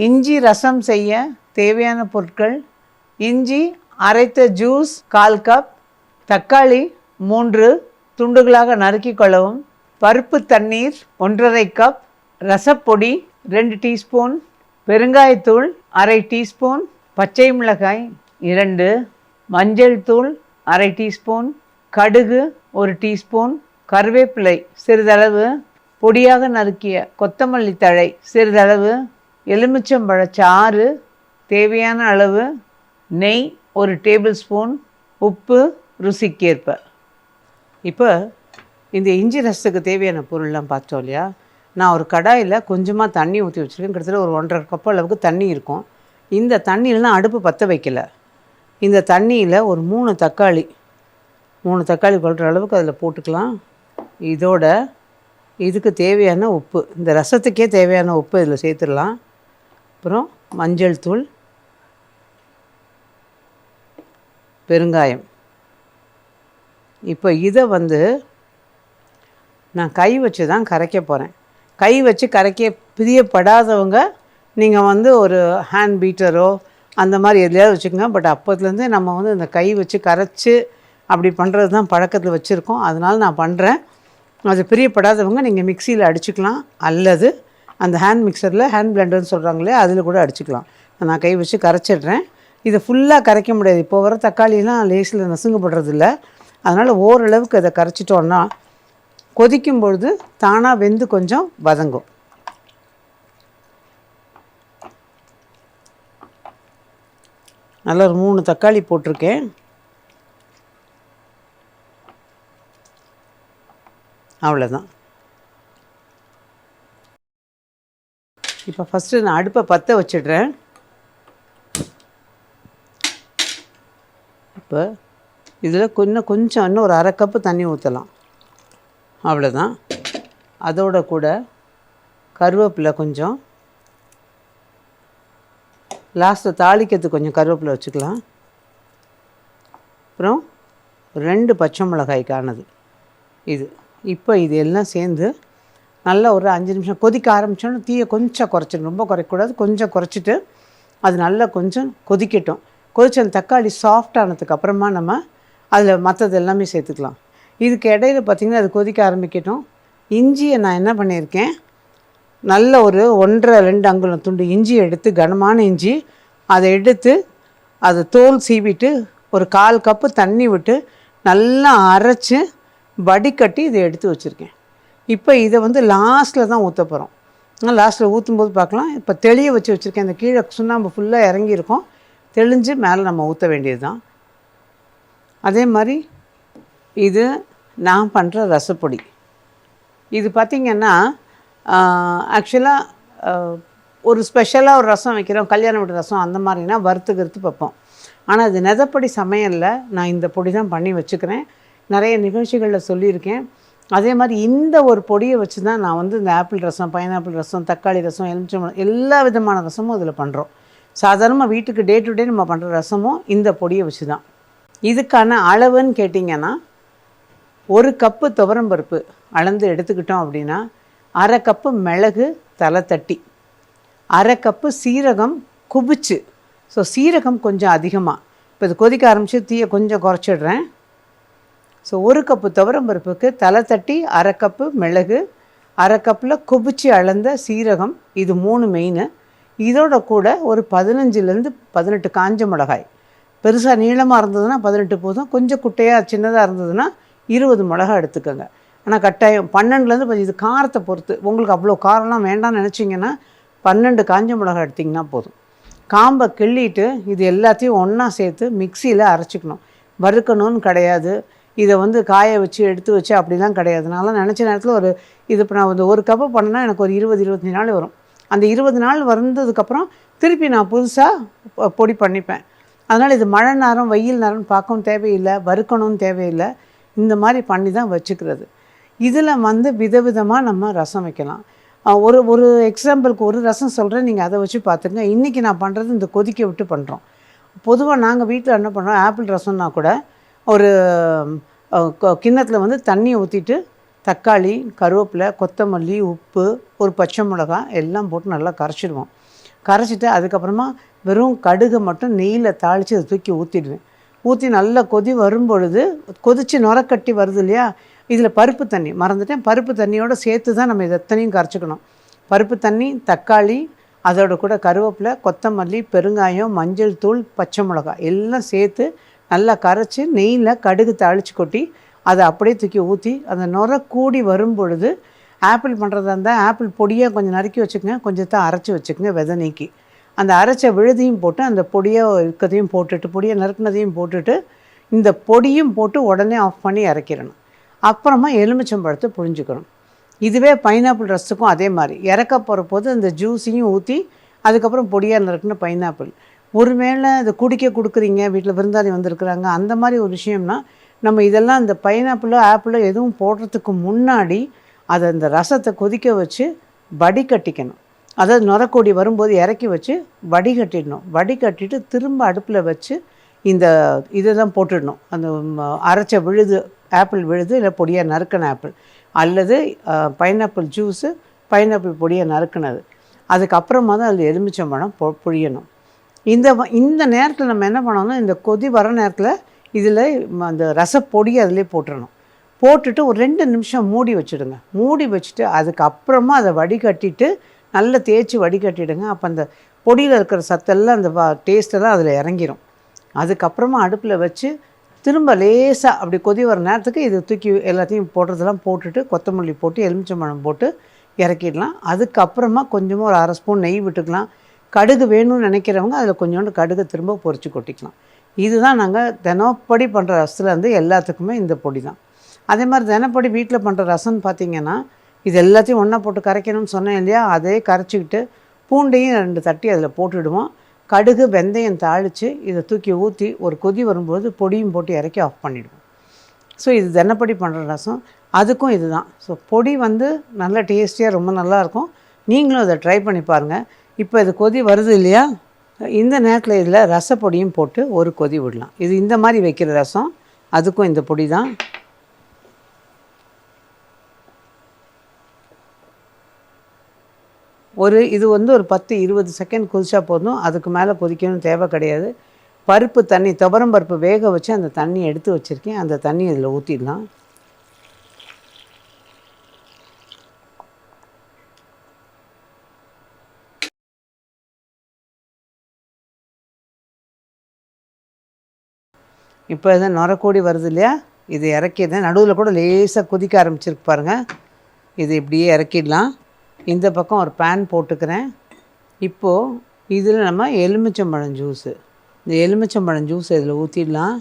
இஞ்சி ரசம் செய்ய தேவையான பொருட்கள்: இஞ்சி அரைத்த ஜூஸ் 1/4 கப், தக்காளி 3 துண்டுகளாக நறுக்கி கொள்ளவும், பருப்பு தண்ணீர் 1½ கப், ரசப்பொடி 2 டீஸ்பூன், பெருங்காயத்தூள் அரை டீஸ்பூன், பச்சை மிளகாய் 2, மஞ்சள் தூள் அரை டீஸ்பூன், கடுகு 1 டீஸ்பூன், கருவேப்பிலை சிறிதளவு, பொடியாக நறுக்கிய கொத்தமல்லி தழை சிறிதளவு, எலுமிச்சம்பழச்சாறு தேவையான அளவு, நெய் 1 டேபிள் ஸ்பூன், உப்பு ருசிக்கேற்ப. இப்போ இந்த இஞ்சி ரசத்துக்கு தேவையான பொருள்லாம் பார்த்தோம் இல்லையா? நான் ஒரு கடாயில் கொஞ்சமாக தண்ணி ஊற்றி வச்சுருக்கேன். கிட்டத்தட்ட ஒரு 1½ கப் அளவுக்கு தண்ணி இருக்கும். இந்த தண்ணியில் நான் அடுப்பு பற்ற வைக்கல. இந்த தண்ணியில் ஒரு 3 தக்காளி கொள்கிற அளவுக்கு அதில் போட்டுக்கலாம். இதோட இதுக்கு தேவையான உப்பு, இந்த ரசத்துக்கே தேவையான உப்பு இதில் சேர்த்துடலாம். அப்புறம் மஞ்சள் தூள், பெருங்காயம். இப்போ இதை நான் கை வச்சு தான் கரைக்க போகிறேன். கை வச்சு கரைக்க பிரியப்படாதவங்க நீங்கள் ஒரு ஹேண்ட் பீட்டரோ அந்த மாதிரி எதுலையாவது வச்சுக்கோங்க. பட் அப்போதுலேருந்தே நம்ம இந்த கை வச்சு கரைச்சி அப்படி பண்ணுறது தான் பழக்கத்தில் வச்சுருக்கோம். அதனால் நான் பண்ணுறேன். அது பிரியப்படாதவங்க நீங்கள் மிக்சியில் அடிச்சுக்கலாம், அல்லது அந்த ஹேண்ட் மிக்சரில், ஹேண்ட் பிளெண்டர்னு சொல்கிறாங்களே, அதில் கூட அடிச்சுக்கலாம். நான் கை வச்சு கரைச்சிடுறேன். இதை ஃபுல்லாக கரைக்க முடியாது. இப்போ வர தக்காளிலாம் லேஸில் நசுங்கப்படுறதில்ல. அதனால் ஓரளவுக்கு அதை கரைச்சிட்டோன்னா கொதிக்கும் பொழுது தானாக வெந்து கொஞ்சம் வதங்கும். நல்லா ஒரு 3 தக்காளி போட்டிருக்கேன். அவ்வளோதான். இப்போ ஃபஸ்ட்டு நான் அடுப்பை பற்ற வச்சிடுறேன். இப்போ இதில் கொஞ்சம் இன்னும் ஒரு 1/2 கப்பு தண்ணி ஊற்றலாம். அவ்வளோதான். அதோட கூட கருவேப்பிலை கொஞ்சம், லாஸ்ட்டில் தாளிக்கிறதுக்கு கொஞ்சம் கருவேப்பிலை வச்சுக்கலாம். அப்புறம் 2 பச்சை மிளகாய் காணது இது. இப்போ இது எல்லாம் சேர்ந்து நல்லா ஒரு 5 நிமிஷம் கொதிக்க ஆரம்பித்தோன்னு தீயை கொஞ்சம் குறைச்சிடணும். ரொம்ப குறைக்கக்கூடாது, கொஞ்சம் குறைச்சிட்டு அது நல்லா கொஞ்சம் கொதிக்கட்டும். கொதிச்ச அந்த தக்காளி சாஃப்டானதுக்கு அப்புறமா நம்ம அதில் மற்றது எல்லாமே சேர்த்துக்கலாம். இதுக்கு இடையில பார்த்திங்கன்னா அது கொதிக்க ஆரம்பிக்கட்டும். இஞ்சியை நான் என்ன பண்ணியிருக்கேன், நல்ல ஒரு 1½ அங்குலம் துண்டு இஞ்சி எடுத்து, கனமான இஞ்சி அதை எடுத்து அதை தோல் சீவிட்டு ஒரு 1/4 கப்பு தண்ணி விட்டு நல்லா அரைச்சி வடிகட்டி இதை எடுத்து வச்சுருக்கேன். இப்போ இதை லாஸ்ட்டில் தான் ஊற்ற போகிறோம். லாஸ்ட்டில் ஊற்றும்போது பார்க்கலாம். இப்போ தெளிய வச்சு வச்சுருக்கேன். இந்த கீழே சுண்ணாம்பு ஃபுல்லாக இறங்கியிருக்கும், தெளிஞ்சு மேலே நம்ம ஊற்ற வேண்டியது தான். அதே மாதிரி இது நான் பண்ணுற ரசப்பொடி. இது பார்த்திங்கன்னா ஆக்சுவலாக ஒரு ஸ்பெஷலாக ஒரு ரசம் வைக்கிறோம், கல்யாண வீட்டு ரசம் அந்த மாதிரினா வறுத்து வைப்போம். ஆனால் அது நெதப்படி சமையலில் நான் இந்த பொடி தான் பண்ணி வச்சுக்கிறேன். நிறைய நிகழ்ச்சிகளில் சொல்லியிருக்கேன். அதே மாதிரி இந்த ஒரு பொடியை வச்சு தான் நான் இந்த ஆப்பிள் ரசம், பைனாப்பிள் ரசம், தக்காளி ரசம், எலுமிச்சம்பழம் எல்லா விதமான ரசமும் இதில் பண்ணுறோம். சாதாரணமாக வீட்டுக்கு டே டு டே நம்ம பண்ணுற ரசமும் இந்த பொடியை வச்சு தான். இதுக்கான அளவுன்னு கேட்டிங்கன்னா 1 கப்பு துவரம்பருப்பு அளந்து எடுத்துக்கிட்டோம் அப்படின்னா 1/2 கப்பு மிளகு தலை தட்டி, 1/2 கப்பு சீரகம் குபிச்சு. ஸோ சீரகம் கொஞ்சம் அதிகமாக. இப்போ இது கொதிக்க ஆரம்பித்து தீயை கொஞ்சம் குறைச்சிடுறேன். ஸோ 1 கப்பு துவரம்பருப்புக்கு தலை தட்டி, 1/2 கப்பு மிளகு, 1/2 கப்பில் குபிச்சு அளந்த சீரகம், இது 3 மெயின். இதோட கூட ஒரு 15லேருந்து 18 காஞ்ச மிளகாய். பெருசாக நீளமாக இருந்ததுன்னா 18 போதும். கொஞ்சம் குட்டையாக சின்னதாக இருந்ததுன்னா 20 மிளகா எடுத்துக்கோங்க. ஆனால் கட்டாயம் 12லேருந்து இது காரத்தை பொறுத்து. உங்களுக்கு அவ்வளோ காரம்லாம் வேண்டாம்னு நினச்சிங்கன்னா 12 காஞ்ச மிளகா எடுத்திங்கன்னா போதும். காம்பை கிள்ளிட்டு இது எல்லாத்தையும் ஒன்றா சேர்த்து மிக்சியில் அரைச்சிக்கணும். வறுக்கணும்னு கிடையாது. இதை காய வச்சு எடுத்து வச்சு அப்படிலாம் கிடையாது. நான்லாம் நினச்ச நேரத்தில் இது இப்போ நான் 1 கப்பு பண்ணேன்னா எனக்கு ஒரு 20-25 நாள் வரும். அந்த 20 நாள் வந்ததுக்கப்புறம் திருப்பி நான் புதுசாக பொடி பண்ணிப்பேன். அதனால் இது மழை நேரம், வெயில் நேரம்னு பார்க்கவும் தேவையில்லை, வறுக்கணும்னு தேவையில்லை. இந்த மாதிரி பண்ணி தான் வச்சுக்கிறது. இதில் விதவிதமாக நம்ம ரசம் வைக்கலாம். ஒரு எக்ஸாம்பிளுக்கு ஒரு ரசம் சொல்கிறேன், நீங்கள் அதை வச்சு பார்த்துங்க. இன்றைக்கி நான் பண்ணுறது இந்த கொதிக்க விட்டு பண்ணுறோம். பொதுவாக நாங்கள் வீட்டில் என்ன பண்ணுறோம், ஆப்பிள் ரசம்னா கூட ஒரு கிண்ணத்தில் தண்ணியை ஊற்றிட்டு தக்காளி, கருவேப்பிலை, கொத்தமல்லி, உப்பு, ஒரு பச்சை மிளகாய் எல்லாம் போட்டு நல்லா கரைச்சிடுவோம். கரைச்சிட்டு அதுக்கப்புறமா வெறும் கடுகை மட்டும் நெய்யில் தாளித்து அதை தூக்கி ஊற்றிடுவேன். ஊற்றி நல்லா கொதி வரும்பொழுது கொதித்து நுரக்கட்டி வருது இல்லையா, இதில் பருப்பு தண்ணி மறந்துட்டேன், பருப்பு தண்ணியோடு சேர்த்து தான் நம்ம இதை எத்தனையும் கரைச்சிக்கணும். பருப்பு தண்ணி, தக்காளி, அதோட கூட கருவேப்பிலை, கொத்தமல்லி, பெருங்காயம், மஞ்சள் தூள், பச்சை மிளகாய் எல்லாம் சேர்த்து நல்லா கரைச்சி நெய்யில் கடுகு தாளித்து கொட்டி அதை அப்படியே தூக்கி ஊற்றி அந்த நுர கூடி வரும் பொழுது ஆப்பிள் பண்ணுறதா இருந்தால் ஆப்பிள் பொடியாக கொஞ்சம் நறுக்கி வச்சுக்கோங்க, கொஞ்சத்தை அரைச்சி வச்சுக்கோங்க விதை நீக்கி. அந்த அரைச்ச விழுதையும் போட்டு அந்த பொடியாக இருக்கிறதையும் போட்டுட்டு பொடியை நறுக்கினதையும் போட்டுட்டு இந்த பொடியும் போட்டு உடனே ஆஃப் பண்ணி இறக்கிடணும். அப்புறமா எலுமிச்சம்பழத்தை புழிஞ்சிக்கணும். இதுவே பைனாப்பிள் ரசத்துக்கும் அதே மாதிரி இறக்க போகிற போது அந்த ஜூஸையும் ஊற்றி அதுக்கப்புறம் பொடியாக நறுக்குன்னு பைனாப்பிள். ஒருவேளை அதை குடிக்க கொடுக்குறீங்க, வீட்டில் விருந்தாளி வந்திருக்கிறாங்க, அந்த மாதிரி ஒரு விஷயம்னா நம்ம இதெல்லாம் இந்த பைனாப்பிளோ ஆப்பிளோ எதுவும் போடுறதுக்கு முன்னாடி அதை இந்த ரசத்தை கொதிக்க வச்சு வடிகட்டிக்கணும். அதாவது நுரக்கொடி வரும்போது இறக்கி வச்சு வடிகட்டிடணும். வடிகட்டிட்டு திரும்ப அடுப்பில் வச்சு இந்த இதை தான் போட்டுடணும். அந்த அரைச்ச விழுது, ஆப்பிள் விழுது, இல்லை பொடியாக நறுக்கின ஆப்பிள் அல்லது பைனாப்பிள் ஜூஸு, பைனாப்பிள் பொடியாக நறுக்கினது. அதுக்கப்புறமா தான் அதில் எலுமிச்சம்பழம் புழியணும். இந்த நேரத்தில் நம்ம என்ன பண்ணோம்னா, இந்த கொதி வர நேரத்தில் இதில் அந்த ரசப்பொடியை அதிலே போட்டுடணும். போட்டுட்டு ஒரு 2 நிமிஷம் மூடி வச்சுடுங்க. மூடி வச்சுட்டு அதுக்கப்புறமா அதை வடிகட்டிட்டு நல்லா தேய்ச்சி வடிகட்டிடுங்க. அப்போ அந்த பொடியில் இருக்கிற சத்தெல்லாம் அந்த டேஸ்ட்டெல்லாம் அதில் இறங்கிடும். அதுக்கப்புறமா அடுப்பில் வச்சு திரும்ப லேசாக அப்படி கொதி வர நேரத்துக்கு இது தூக்கி எல்லாத்தையும் போடுறதெல்லாம் போட்டுட்டு கொத்தமல்லி போட்டு எலுமிச்சம்பழம் போட்டு இறக்கிடலாம். அதுக்கப்புறமா கொஞ்சமாக ஒரு 1/2 ஸ்பூன் நெய் விட்டுக்கலாம். கடுகு வேணும்னு நினைக்கிறவங்க அதில் கொஞ்சோண்டு கடுகு திரும்ப பொரித்து கொட்டிக்கலாம். இதுதான் நாங்கள் தினப்படி பண்ணுற ரசத்தில் வந்து எல்லாத்துக்குமே இந்த பொடி தான். அதே மாதிரி தினப்படி வீட்டில் பண்ணுற ரசம்னு பார்த்திங்கன்னா இது எல்லாத்தையும் ஒன்றா போட்டு கரைக்கணும்னு சொன்னேன் இல்லையா, அதே கரைச்சிக்கிட்டு பூண்டையும் 2 தட்டி அதில் போட்டுவிடுவோம். கடுகு வெந்தயம் தாளித்து இதை தூக்கி ஊற்றி ஒரு கொதி வரும்போது பொடியும் போட்டு இறக்கி ஆஃப் பண்ணிவிடுவோம். ஸோ இது தினப்படி பண்ணுற ரசம். அதுக்கும் இது தான். ஸோ பொடி வந்து நல்ல டேஸ்டியாக ரொம்ப நல்லாயிருக்கும். நீங்களும் அதை ட்ரை பண்ணி பாருங்கள். இப்போ இது கொதி வருது இல்லையா, இந்த நேரத்தில் இதில் ரசப்பொடியும் போட்டு ஒரு கொதி விடலாம். இது இந்த மாதிரி வைக்கிற ரசம், அதுக்கும் இந்த பொடி தான். இது வந்து ஒரு 10-20 செகண்ட் கொதிச்சா போதும். அதுக்கு மேலே கொதிக்கணும் தேவை கிடையாது. பருப்பு தண்ணி, துவரம் பருப்பு வேக வச்சு அந்த தண்ணி எடுத்து வச்சுருக்கேன், அந்த தண்ணி இதில் ஊற்றிடலாம். இப்போ இதை நுரக்கூடி வருது இல்லையா, இது இறக்கிடுறேன். நடுவில் கூட லேசாக கொதிக்க ஆரம்பிச்சிருக்கு பாருங்கள். இது இப்படியே இறக்கிடலாம். இந்த பக்கம் ஒரு பேன் போட்டுக்கிறேன். இப்போது இதில் நம்ம எலுமிச்சம்பழம் ஜூஸு, இந்த எலுமிச்சம்பழம் ஜூஸ் இதில் ஊற்றிடலாம்.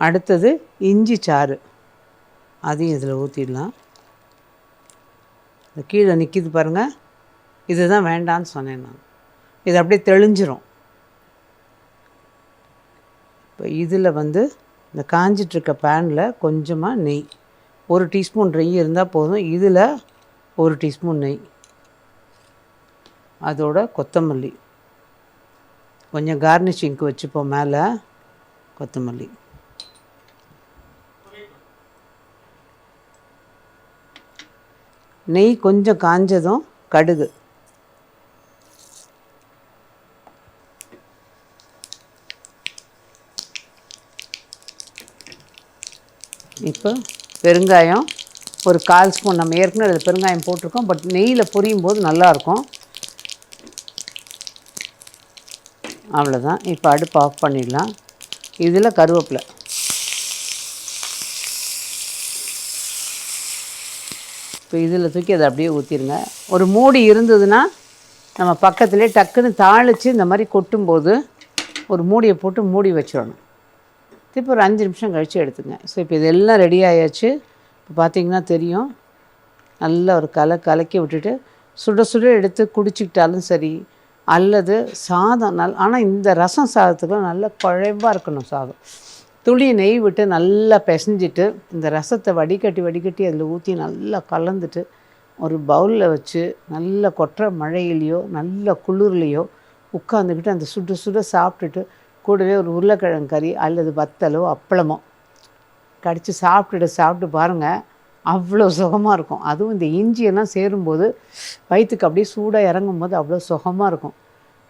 அடுத்தது இஞ்சி சாறு, அதையும் இதில் ஊற்றிடலாம். இந்த கீழே நிற்கிது பாருங்கள், இதுதான் வேண்டான்னு சொன்னேன் நான். இது அப்படியே தெளிஞ்சிரும். இப்போ இதில் வந்து இந்த காஞ்சிட்ருக்க பேனில் கொஞ்சமாக நெய், 1 டீஸ்பூன் நெய் இருந்தால் போதும். இதில் 1 டீஸ்பூன் நெய், அதோட கொத்தமல்லி, கொஞ்சம் கார்னிஷிங்க்கு வச்சுப்போம் மேலே கொத்தமல்லி. நெய் கொஞ்சம் காஞ்சதும் கடுகு, இப்போ பெருங்காயம் ஒரு 1/4 ஸ்பூன். நம்ம ஏற்கனவே அதில் பெருங்காயம் போட்டிருக்கோம், பட் நெய்யில் பொரியும் போது நல்லாயிருக்கும். அவ்வளோதான். இப்போ அடுப்பு ஆஃப் பண்ணிடலாம். இதில் கருவேப்பிலை, இப்போ இதில் தூக்கி அதை அப்படியே ஊற்றிடுங்க. ஒரு மூடி இருந்ததுன்னா நம்ம பக்கத்துலேயே டக்குன்னு தாளித்து இந்த மாதிரி கொட்டும்போது ஒரு மூடியை போட்டு மூடி வச்சிடணும். இப்போ ஒரு 5 நிமிஷம் கழித்து எடுத்துங்க. ஸோ இப்போ இதெல்லாம் ரெடி ஆயாச்சு. இப்போ பார்த்திங்கன்னா தெரியும், நல்லா ஒரு கலக்கி விட்டுட்டு சுட சுட எடுத்து குடிச்சிக்கிட்டாலும் சரி, அல்லது சாதம் ஆனால் இந்த ரசம் சாதத்துக்குலாம் நல்லா குழைவாக இருக்கணும் சாதம். துளி நெய் விட்டு நல்லா பிசைஞ்சிட்டு இந்த ரசத்தை வடிகட்டி அதில் ஊற்றி நல்லா கலந்துட்டு ஒரு பவுலில் வச்சு நல்ல கொட்டுற மழையிலையோ நல்ல குளிர்லையோ உட்காந்துக்கிட்டு அந்த சுட சுட சாப்பிட்டுட்டு கூடவே ஒரு உருளைக்கிழங்கு கறி அல்லது வத்தலோ அப்பளமோ கடித்து சாப்பிட்டு பாருங்கள். அவ்வளோ சுகமாக இருக்கும். அதுவும் இந்த இஞ்சியெல்லாம் சேரும்போது வயிற்றுக்கு அப்படியே சூடாக இறங்கும்போது அவ்வளோ சுகமாக இருக்கும்.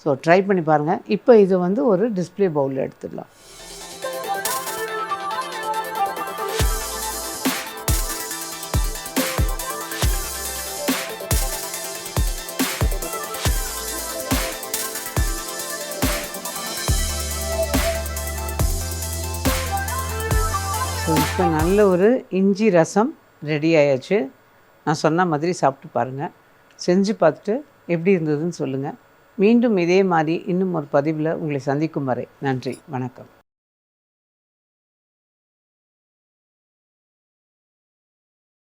ஸோ ட்ரை பண்ணி பாருங்கள். இப்போ இது வந்து ஒரு டிஸ்ப்ளே பவுலில் எடுத்துடலாம். ஸோ இப்போ நல்ல ஒரு இஞ்சி ரசம் ரெடி ஆயாச்சு. நான் சொன்ன மாதிரி சாப்பிட்டு பாருங்கள். செஞ்சு பார்த்துட்டு எப்படி இருந்ததுன்னு சொல்லுங்கள். மீண்டும் இதே மாதிரி இன்னும் ஒரு பதிவில் உங்களை சந்திக்கும் வரை நன்றி, வணக்கம்.